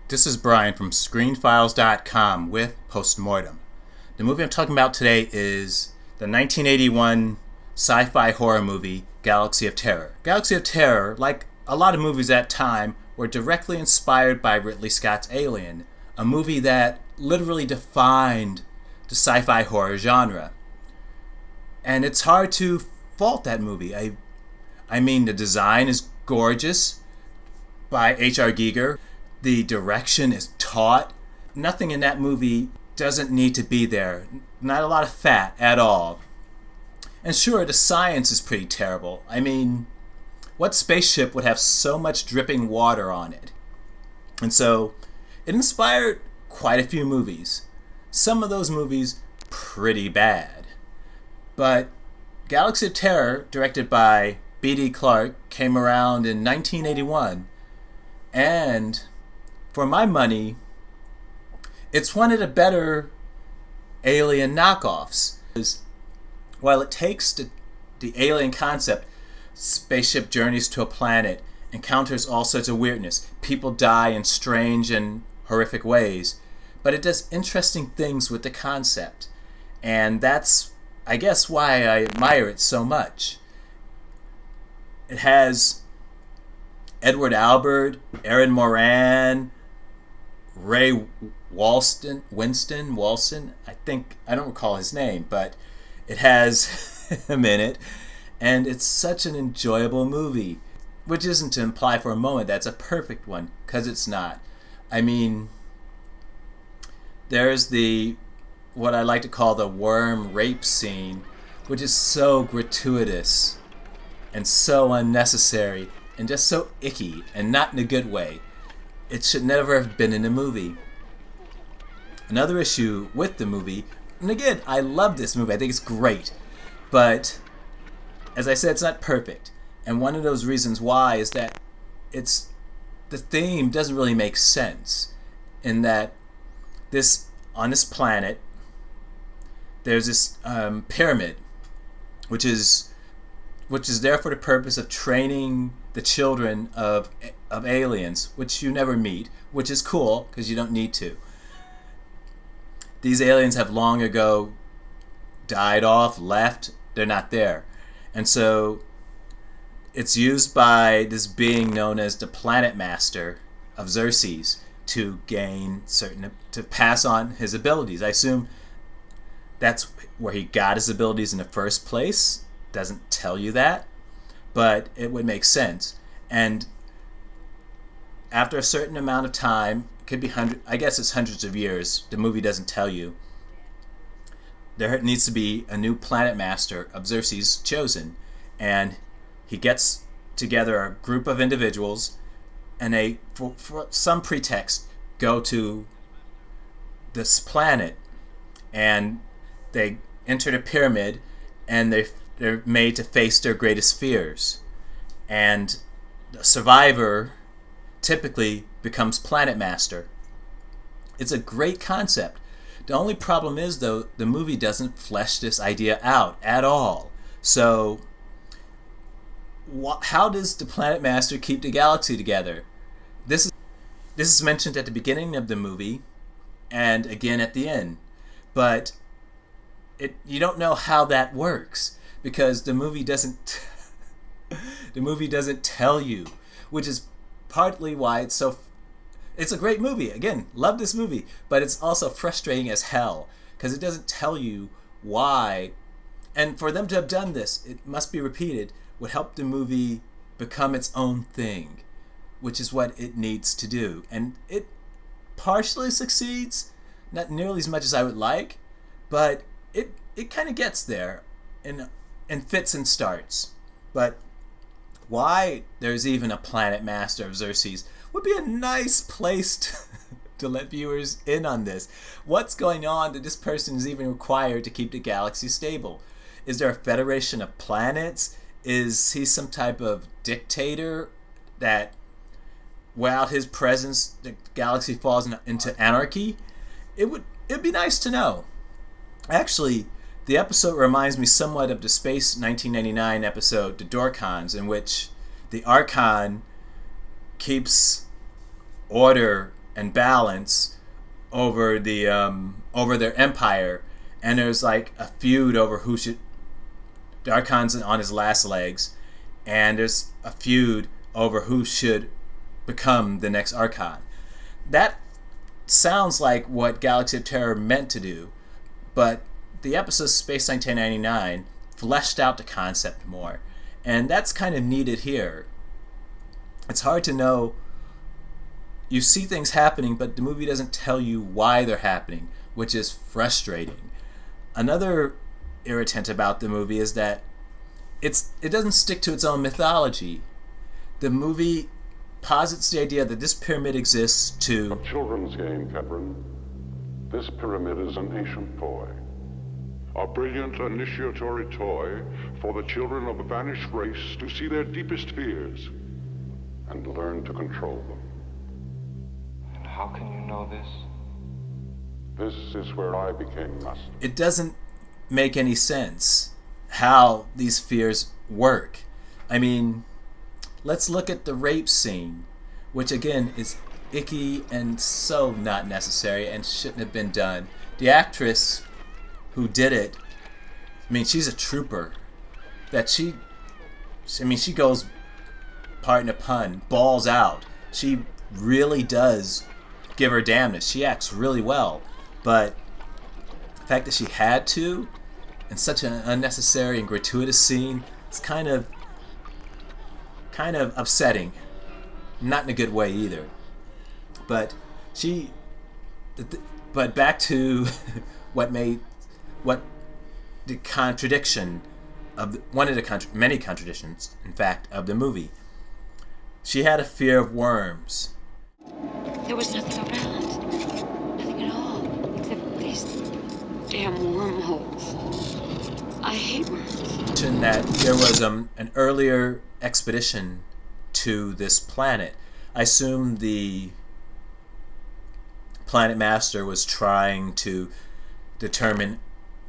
This is Brian from ScreenFiles.com with Postmortem. The movie I'm talking about today is the 1981 sci-fi horror movie Galaxy of Terror. Galaxy of Terror, like a lot of movies at that time, were directly inspired by Ridley Scott's Alien, a movie that literally defined the sci-fi horror genre. And it's hard to fault that movie. I mean, the design is gorgeous by H.R. Giger. The direction is taut. Nothing in that movie doesn't need to be there. Not a lot of fat at all. And sure, the science is pretty terrible. I mean, what spaceship would have so much dripping water on it? And so, it inspired quite a few movies. Some of those movies pretty bad. But Galaxy of Terror, directed by B.D. Clark, came around in 1981. And for my money, it's one of the better Alien knockoffs. While it takes the Alien concept, spaceship journeys to a planet, encounters all sorts of weirdness, people die in strange and horrific ways, but it does interesting things with the concept. And that's, I guess, why I admire it so much. It has Edward Albert, Erin Moran, Ray Winston, I don't recall his name, but it has him in it, and it's such an enjoyable movie, which isn't to imply for a moment that's a perfect one, because it's not. I mean, there's what I like to call the worm rape scene, which is so gratuitous and so unnecessary and just so icky, and not in a good way. It should never have been in a movie. Another issue with the movie, and again, I love this movie, I think it's great, but as I said, it's not perfect. And one of those reasons why is that the theme doesn't really make sense, in that on this planet, there's this pyramid, which is there for the purpose of training the children of aliens, which you never meet, which is cool because you don't need to. These aliens have long ago died off, left, they're not there. And so it's used by this being known as the Planet Master of Xerxes to pass on his abilities. I assume that's where he got his abilities in the first place. Doesn't tell you that, but it would make sense. And after a certain amount of time, it could be hundreds of years, the movie doesn't tell you, there needs to be a new planet master of Xerxes chosen, and he gets together a group of individuals, and they, for some pretext, go to this planet, and they enter the pyramid, and they're made to face their greatest fears. And the survivor typically becomes Planet Master. It's a great concept. The only problem is, though, the movie doesn't flesh this idea out at all. So, how does the Planet Master keep the galaxy together? This is mentioned at the beginning of the movie, and again at the end. But you don't know how that works, because the movie doesn't tell you, which is partly why it's a great movie. Again, love this movie, but it's also frustrating as hell because it doesn't tell you why. And for them to have done this, it must be repeated, would help the movie become its own thing, which is what it needs to do. And it partially succeeds, not nearly as much as I would like, but it kind of gets there and fits and starts. But why there's even a Planet Master of Xerxes would be a nice place to let viewers in on this. What's going on that this person is even required to keep the galaxy stable? Is there a federation of planets? Is he some type of dictator that without his presence the galaxy falls into anarchy? It'd be nice to know. Actually, the episode reminds me somewhat of the Space 1999 episode, The Dorcons, in which the Archon keeps order and balance over over their empire, and there's like a feud over who should. The Archon's on his last legs, and there's a feud over who should become the next Archon. That sounds like what Galaxy of Terror meant to do, but the episode Space 1999 fleshed out the concept more, and that's kind of needed here. It's hard to know. You see things happening, but the movie doesn't tell you why they're happening, which is frustrating. Another irritant about the movie is that it doesn't stick to its own mythology. The movie posits the idea that this pyramid exists to... A children's game, Catherine. This pyramid is an ancient toy. A brilliant initiatory toy for the children of a vanished race to see their deepest fears and learn to control them. And how can you know this? This is where I became master. It doesn't make any sense how these fears work. I mean, let's look at the rape scene, which again is icky and so not necessary and shouldn't have been done. The actress who did it, I mean, she's a trooper. She goes, pardon a pun, balls out. She really does give her damnness. She acts really well, but the fact that she had to, in such an unnecessary and gratuitous scene, is kind of upsetting. Not in a good way either. But back to what the contradiction of one of the many contradictions, in fact, of the movie. She had a fear of worms. There was nothing around. Nothing at all. Except these damn wormholes. I hate worms. And that there was an earlier expedition to this planet. I assume the Planet Master was trying to determine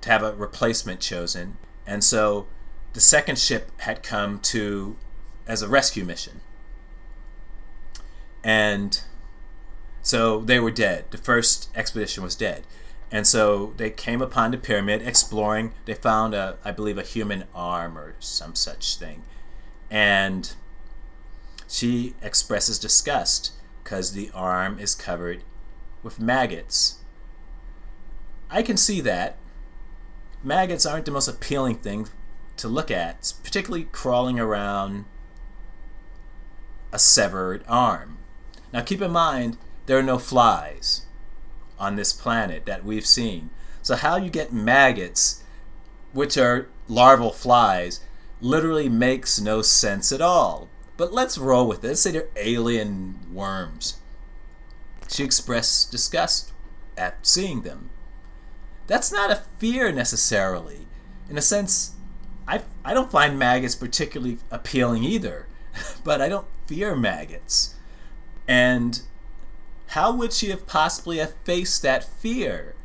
to have a replacement chosen, and so the second ship had come to as a rescue mission. And so they were dead. The first expedition was dead. And so they came upon the pyramid exploring. They found, I believe, a human arm or some such thing. And she expresses disgust because the arm is covered with maggots. I can see that. Maggots aren't the most appealing thing to look at, particularly crawling around a severed arm. Now keep in mind, there are no flies on this planet that we've seen. So how you get maggots, which are larval flies, literally makes no sense at all. But let's roll with it. Let's say they're alien worms. She expressed disgust at seeing them. That's not a fear necessarily. In a sense, I don't find maggots particularly appealing either, but I don't fear maggots. And how would she have possibly have faced that fear?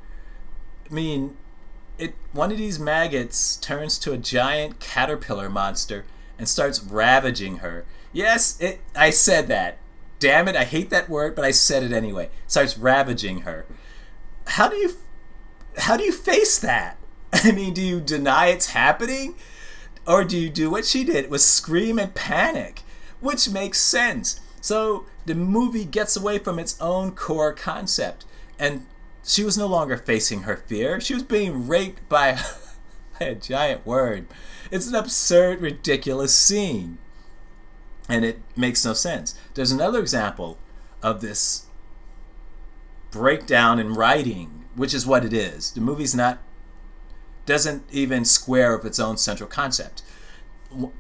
I mean, one of these maggots turns to a giant caterpillar monster and starts ravaging her. Yes, I said that. Damn it, I hate that word, but I said it anyway. Starts ravaging her. How do you face that? I mean, do you deny it's happening? Or do you do what she did, was scream and panic? Which makes sense. So the movie gets away from its own core concept. And she was no longer facing her fear. She was being raped by a giant worm. It's an absurd, ridiculous scene. And it makes no sense. There's another example of this breakdown in writing, which is what it is. The movie's doesn't even square with its own central concept.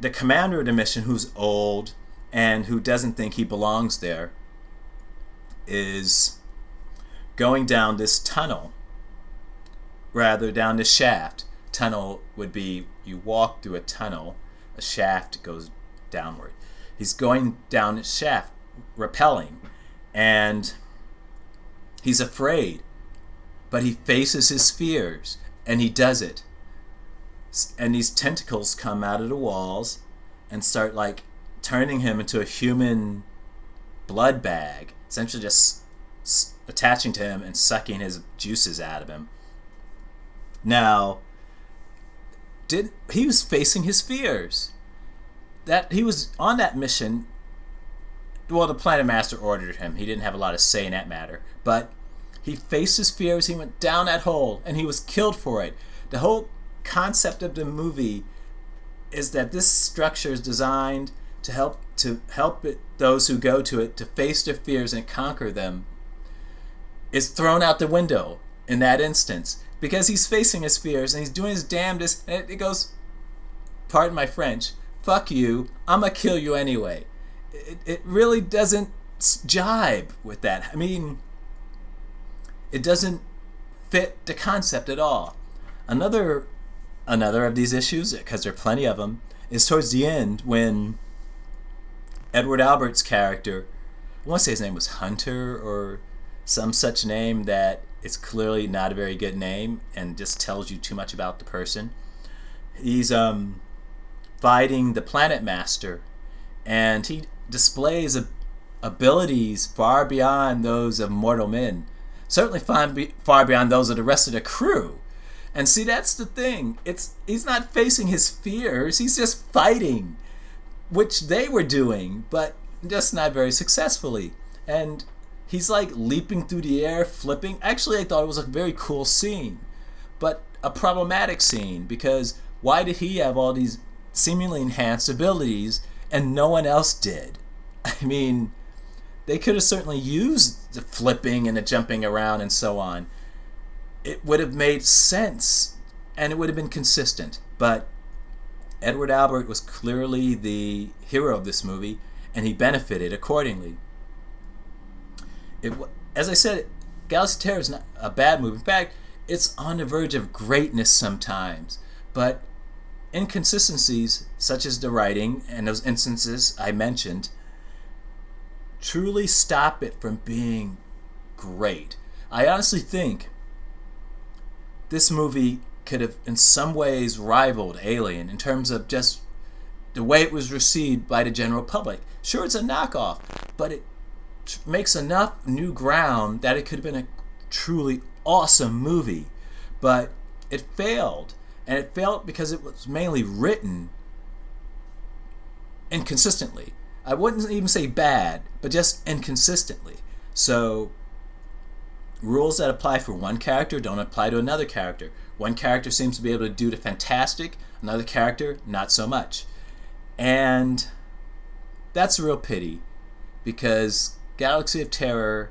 The commander of the mission, who's old and who doesn't think he belongs there, is going down this tunnel, rather down this shaft. Tunnel would be you walk through a tunnel, a shaft goes downward. He's going down this shaft, rappelling, and he's afraid, but he faces his fears, and he does it. And these tentacles come out of the walls and start like turning him into a human blood bag, essentially just attaching to him and sucking his juices out of him. Now, he was facing his fears. That he was on that mission. Well, the Planet Master ordered him. He didn't have a lot of say in that matter. But he faced his fears. He went down that hole, and he was killed for it. The whole concept of the movie is that this structure is designed to help those who go to it to face their fears and conquer them. Is thrown out the window in that instance because he's facing his fears and he's doing his damnedest, and it goes, pardon my French, fuck you, I'm gonna kill you anyway. It really doesn't jibe with that. I mean, it doesn't fit the concept at all. Another of these issues, because there are plenty of them, is towards the end when Edward Albert's character, I want to say his name was Hunter or some such name that it's clearly not a very good name and just tells you too much about the person. He's fighting the Planet Master, and he displays abilities far beyond those of mortal men. Certainly far beyond those of the rest of the crew. And see, that's the thing. He's not facing his fears. He's just fighting, which they were doing, but just not very successfully. And he's like leaping through the air, flipping. Actually, I thought it was a very cool scene, but a problematic scene, because why did he have all these seemingly enhanced abilities and no one else did? I mean, they could have certainly used the flipping and the jumping around and so on. It would have made sense and it would have been consistent. But Edward Albert was clearly the hero of this movie, and he benefited accordingly. As I said, Galaxy of Terror is not a bad movie. In fact, it's on the verge of greatness sometimes. But inconsistencies, such as the writing and those instances I mentioned, truly stop it from being great. I honestly think this movie could have in some ways rivaled Alien in terms of just the way it was received by the general public. Sure, it's a knockoff, but it makes enough new ground that it could have been a truly awesome movie. But it failed, and it failed because it was mainly written inconsistently. I wouldn't even say bad, but just inconsistently. So rules that apply for one character don't apply to another character. One character seems to be able to do the fantastic, another character not so much. And that's a real pity, because Galaxy of Terror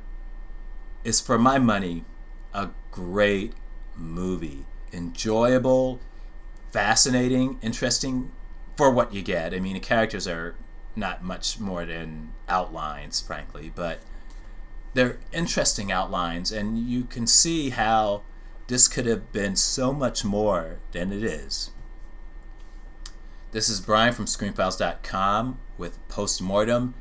is, for my money, a great movie. Enjoyable, fascinating, interesting for what you get. I mean, the characters are not much more than outlines, frankly, but they're interesting outlines, and you can see how this could have been so much more than it is. This is Brian from ScreenFiles.com with Postmortem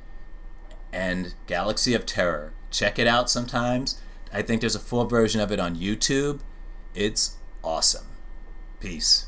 and Galaxy of Terror. Check it out sometimes. I think there's a full version of it on YouTube. It's awesome. Peace.